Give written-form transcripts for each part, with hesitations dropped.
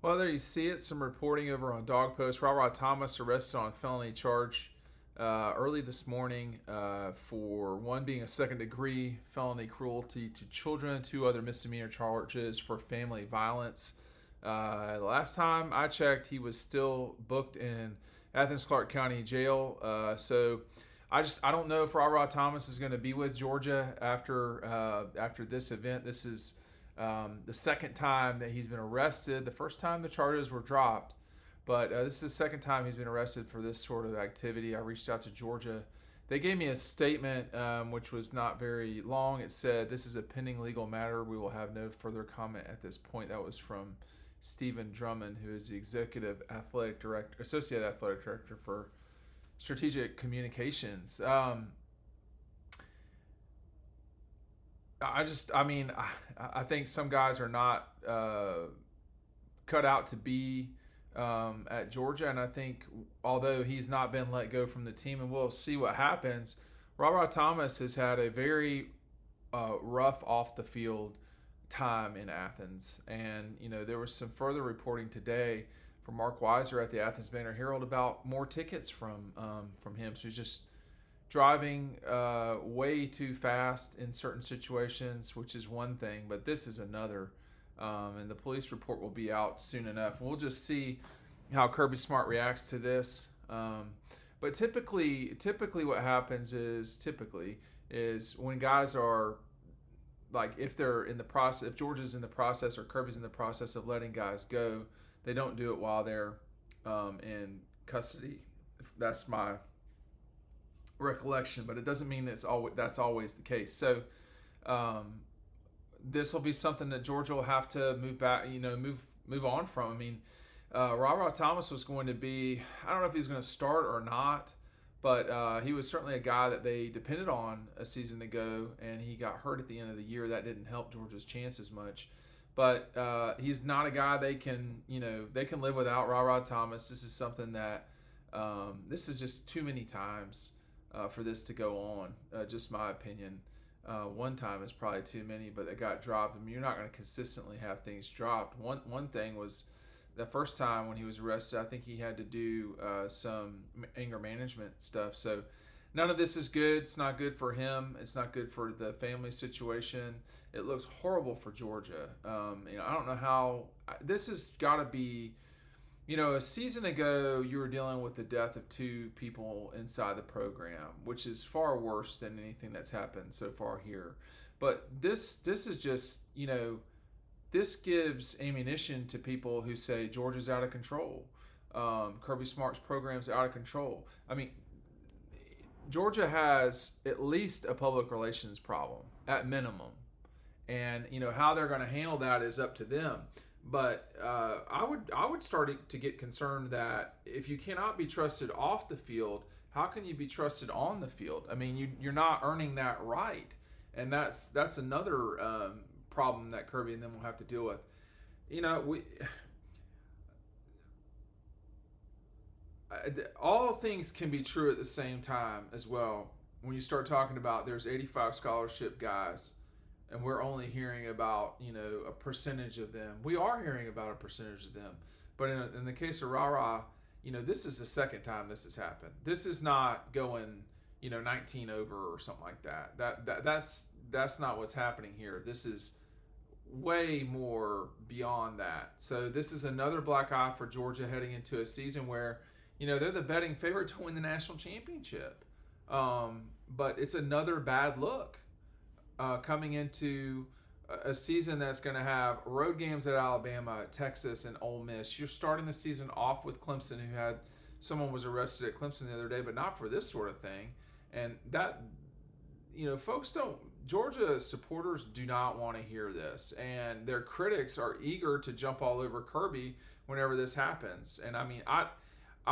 Well, there you see it. Some reporting over on Dawg Post. Rah-Rah Thomas arrested on felony charge early this morning for one being a second-degree felony cruelty to children, two other misdemeanor charges for family violence. The last time I checked, he was still booked in Athens Clarke County Jail. I don't know if Rah-Rah Thomas is going to be with Georgia after this event. This is the second time that he's been arrested. The first time the charges were dropped, but this is the second time he's been arrested for this sort of activity. I reached out to Georgia. They gave me a statement which was not very long. It said, "This is a pending legal matter. We will have no further comment at this point." That was from Stephen Drummond, who is the associate athletic director for strategic communications. I think some guys are not cut out to be at Georgia, and I think although he's not been let go from the team, and we'll see what happens, Rah-Rah Thomas has had a very rough off the field time in Athens, and there was some further reporting today from Mark Weiser at the Athens Banner Herald about more tickets from him. So he's just driving way too fast in certain situations, which is one thing, but this is another. And the police report will be out soon enough. We'll just see how Kirby Smart reacts to this. But typically what happens is when guys are like, if they're in the process, if Georgia's in the process or Kirby's in the process of letting guys go, they don't do it while they're in custody. That's my recollection, but it doesn't mean that's always the case. So this will be something that Georgia will have to move on from. I mean, Rah-Rah Thomas was going to be, I don't know if he's going to start or not, but he was certainly a guy that they depended on a season ago, and he got hurt at the end of the year. That didn't help Georgia's chances much. But he's not a guy they can live without. Rah-Rah Thomas. This is something that this is just too many times for this to go on. Just my opinion. One time is probably too many, but it got dropped. I mean, you're not going to consistently have things dropped. One thing was the first time when he was arrested, I think he had to do some anger management stuff. So none of this is good. It's not good for him. It's not good for the family situation. It looks horrible for Georgia. I don't know how this has got to be. A season ago, you were dealing with the death of two people inside the program, which is far worse than anything that's happened so far here. But this is just, this gives ammunition to people who say Georgia's out of control. Kirby Smart's program's out of control. I mean, Georgia has at least a public relations problem, at minimum. And, how they're going to handle that is up to them. But I would start to get concerned that if you cannot be trusted off the field, how can you be trusted on the field? I mean, you're not earning that right, and that's another problem that Kirby and them will have to deal with. All things can be true at the same time as well. When you start talking about there's 85 scholarship guys, and we're only hearing about, a percentage of them. We are hearing about a percentage of them. But in the case of Rah-Rah, this is the second time this has happened. This is not going, 19 over or something like that. That's not what's happening here. This is way more beyond that. So this is another black eye for Georgia heading into a season where, they're the betting favorite to win the national championship. But it's another bad look. Coming into a season that's going to have road games at Alabama, Texas, and Ole Miss. You're starting the season off with Clemson, who had someone was arrested at Clemson the other day, but not for this sort of thing. And that, Georgia supporters do not want to hear this, and their critics are eager to jump all over Kirby whenever this happens. And I mean, I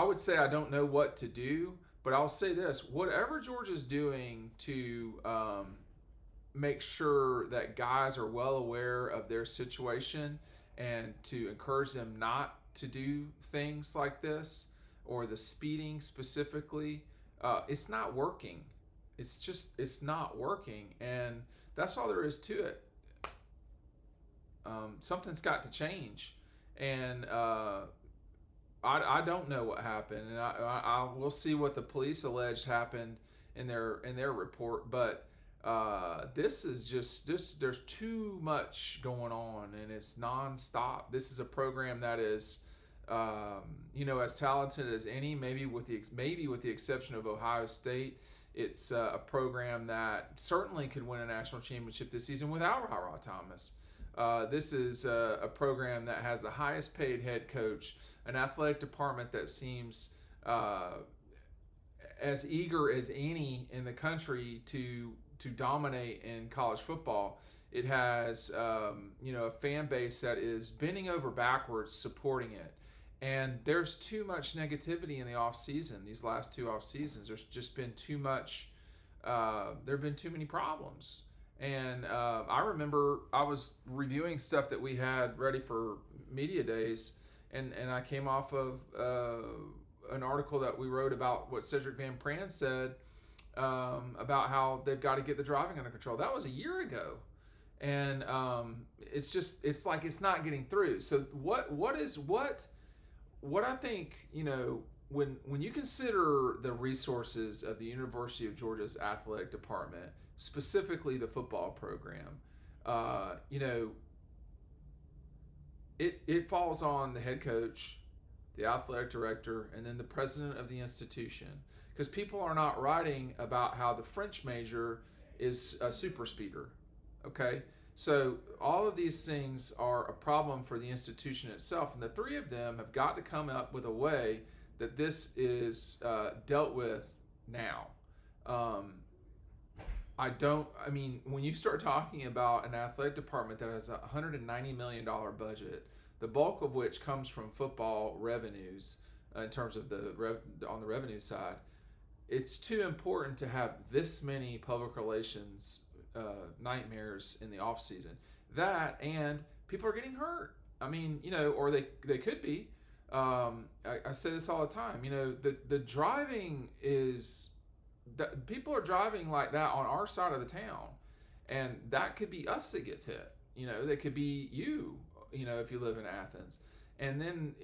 would say I don't know what to do, but I'll say this: whatever Georgia's doing to make sure that guys are well aware of their situation and to encourage them not to do things like this, or the speeding specifically, it's not working. It's not working, and that's all there is to it. Something's got to change, And I don't know what happened, and I will see what the police alleged happened in their report. But this is just this. There's too much going on, and it's nonstop. This is a program that is, as talented as any. Maybe with the exception of Ohio State, it's a program that certainly could win a national championship this season without Rah-Rah Thomas. This is a program that has the highest paid head coach, an athletic department that seems as eager as any in the country to dominate in college football. It has a fan base that is bending over backwards supporting it. And there's too much negativity in the off season. These last two off seasons, there's just been too much. There have been too many problems. And I remember I was reviewing stuff that we had ready for media days, and I came off of an article that we wrote about what Cedric Van Pran said about how they've got to get the driving under control. That was a year ago, and it's like it's not getting through. So what I think, when you consider the resources of the University of Georgia's athletic department, specifically the football program, it falls on the head coach, the athletic director, and then the president of the institution. Because people are not writing about how the French major is a super speeder, okay? So all of these things are a problem for the institution itself, and the three of them have got to come up with a way that this is dealt with now. When you start talking about an athletic department that has a $190 million budget, the bulk of which comes from football revenues in terms of on the revenue side, it's too important to have this many public relations nightmares in the off season. That, and people are getting hurt. Or they could be. I say this all the time. The driving is that people are driving like that on our side of the town, and that could be us that gets hit. That could be you. If you live in Athens, and then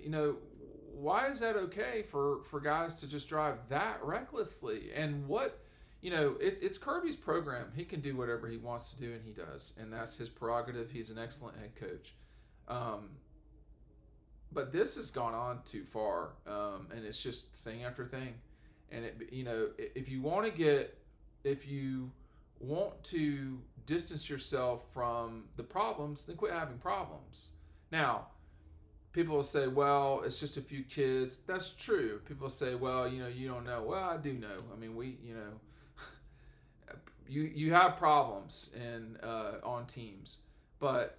why is that okay for guys to just drive that recklessly? And what? It's Kirby's program. He can do whatever he wants to do, and he does. And that's his prerogative. He's an excellent head coach. But this has gone on too far, and it's just thing after thing. And if you want to distance yourself from the problems, then quit having problems. Now, people will say, well, it's just a few kids. That's true. People say, well, you don't know. Well, I do know. You have problems on teams, but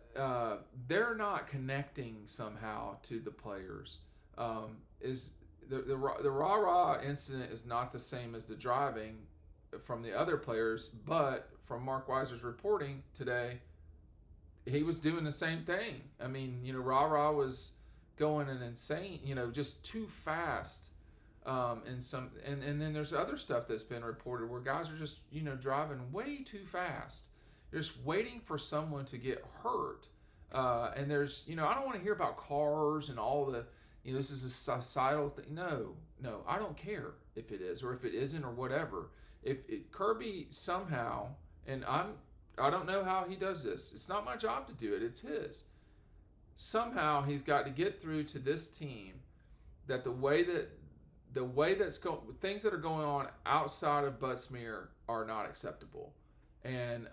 they're not connecting somehow to the players. The Rah-Rah incident is not the same as the driving from the other players, but from Mark Weiser's reporting today, he was doing the same thing. Rah-Rah was going an insane, just too fast. And then there's other stuff that's been reported where guys are just, driving way too fast. They're just waiting for someone to get hurt. And there's, I don't want to hear about cars and all the, this is a societal thing. No, I don't care if it is or if it isn't or whatever. If Kirby somehow, and I don't know how he does this. It's not my job to do it. It's his. Somehow he's got to get through to this team that things that are going on outside of Butts-Mehre are not acceptable. And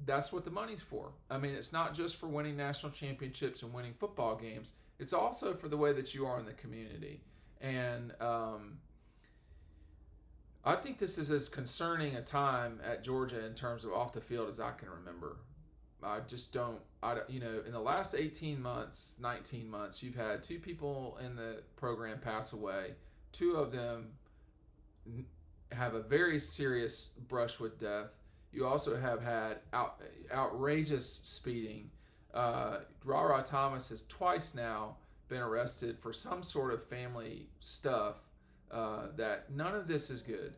that's what the money's for. It's not just for winning national championships and winning football games. It's also for the way that you are in the community. And I think this is as concerning a time at Georgia in terms of off the field as I can remember. I just don't, in the last 18 months, 19 months, you've had two people in the program pass away. Two of them have a very serious brush with death. You also have had outrageous speeding. Rah-Rah Thomas has twice now been arrested for some sort of family stuff that none of this is good.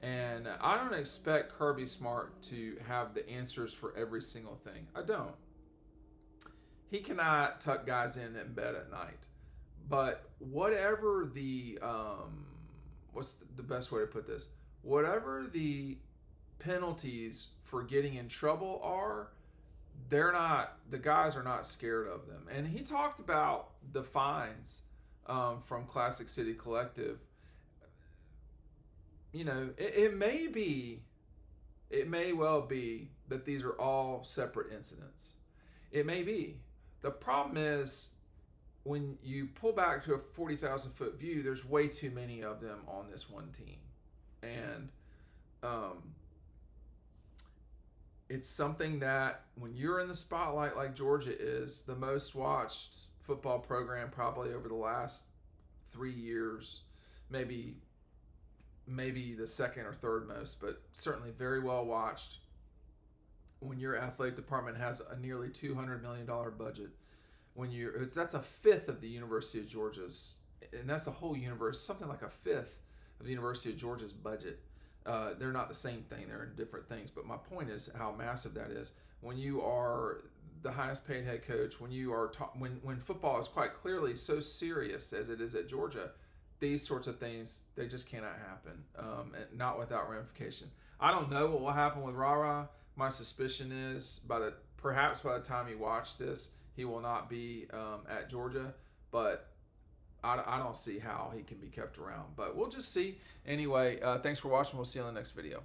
And I don't expect Kirby Smart to have the answers for every single thing. I don't. he cannot tuck guys in bed at night. But whatever the what's the best way to put this? Whatever the penalties for getting in trouble are, the guys are not scared of them. And he talked about the fines from Classic City Collective. You know, it may well be that these are all separate incidents. It may be. The problem is, when you pull back to a 40,000 foot view, there's way too many of them on this one team. And it's something that, when you're in the spotlight like Georgia is, the most watched football program probably over the last 3 years, maybe the second or third most, but certainly very well watched. When your athletic department has a nearly $200 million budget, that's a fifth of the University of Georgia's, and that's a whole university, something like a fifth of the University of Georgia's budget. They're not the same thing, they're in different things, but my point is how massive that is. When you are the highest paid head coach, when you are when football is quite clearly so serious as it is at Georgia, these sorts of things, they just cannot happen, and not without ramification. I don't know what will happen with Rara. My suspicion is perhaps by the time you watch this, he will not be at Georgia, but I don't see how he can be kept around. But we'll just see. Anyway, thanks for watching. We'll see you in the next video.